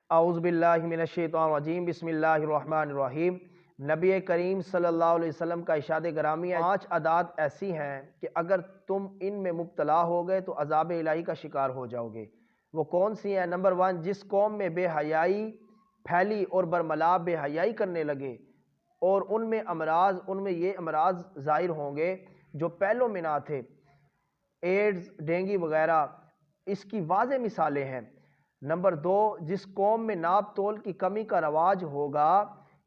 اعوذ باللہ من الشیطان الرجیم بسم اللہ الرحمن الرحیم۔ نبی کریم صلی اللہ علیہ وسلم کا ارشاد گرامی ہے، 5 عادات ایسی ہیں کہ اگر تم ان میں مبتلا ہو گئے تو عذاب الہی کا شکار ہو جاؤ گے۔ وہ کون سی ہیں؟ نمبر 1، جس قوم میں بے حیائی پھیلی اور برملا بے حیائی کرنے لگے اور ان میں یہ امراض ظاہر ہوں گے جو پہلوں میں نہ تھے، ایڈز، ڈینگی وغیرہ، اس کی واضح مثالیں ہیں۔ نمبر 2، جس قوم میں ناپ تول کی کمی کا رواج ہوگا،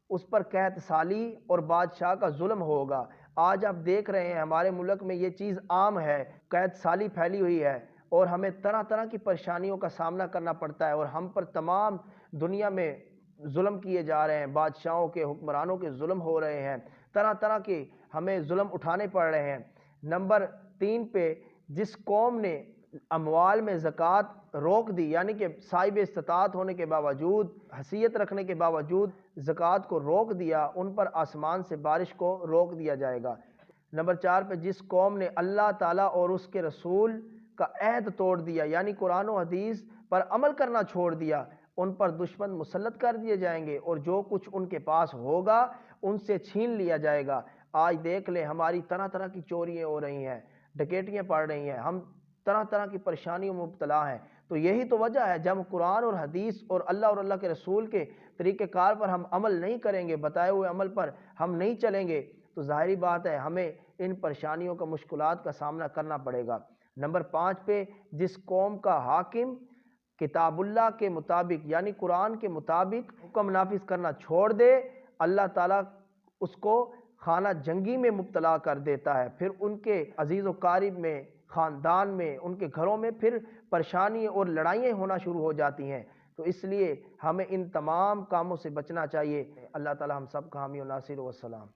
اس پر قحط سالی اور بادشاہ کا ظلم ہوگا۔ آج آپ دیکھ رہے ہیں ہمارے ملک میں یہ چیز عام ہے، قحط سالی پھیلی ہوئی ہے اور ہمیں طرح طرح کی پریشانیوں کا سامنا کرنا پڑتا ہے، اور ہم پر تمام دنیا میں ظلم کیے جا رہے ہیں، بادشاہوں کے، حکمرانوں کے ظلم ہو رہے ہیں، طرح طرح کے ہمیں ظلم اٹھانے پڑ رہے ہیں۔ نمبر 3 پہ، جس قوم نے اموال میں زکوٰۃ روک دی، یعنی کہ صاحب استطاعت ہونے کے باوجود، حیثیت رکھنے کے باوجود زکوٰۃ کو روک دیا، ان پر آسمان سے بارش کو روک دیا جائے گا۔ نمبر 4 پہ، جس قوم نے اللہ تعالیٰ اور اس کے رسول کا عہد توڑ دیا، یعنی قرآن و حدیث پر عمل کرنا چھوڑ دیا، ان پر دشمن مسلط کر دیے جائیں گے اور جو کچھ ان کے پاس ہوگا ان سے چھین لیا جائے گا۔ آج دیکھ لیں ہماری طرح طرح کی چوریاں ہو رہی ہیں، ڈکیتیاں پڑ رہی ہیں، ہم طرح طرح کی پریشانیوں میں مبتلا ہیں۔ تو یہی تو وجہ ہے، جب قرآن اور حدیث اور اللہ کے رسول کے طریقہ کار پر ہم عمل نہیں کریں گے، بتائے ہوئے عمل پر ہم نہیں چلیں گے، تو ظاہری بات ہے ہمیں ان پریشانیوں کا، مشکلات کا سامنا کرنا پڑے گا۔ نمبر 5 پہ، جس قوم کا حاکم کتاب اللہ کے مطابق، یعنی قرآن کے مطابق حکم نافذ کرنا چھوڑ دے، اللہ تعالیٰ اس کو خانہ جنگی میں مبتلا کر دیتا ہے، پھر ان کے عزیز و قارب میں، خاندان میں، ان کے گھروں میں پھر پریشانی اور لڑائیاں ہونا شروع ہو جاتی ہیں۔ تو اس لیے ہمیں ان تمام کاموں سے بچنا چاہیے۔ اللہ تعالیٰ ہم سب کا حامی و ناصر، والسلام۔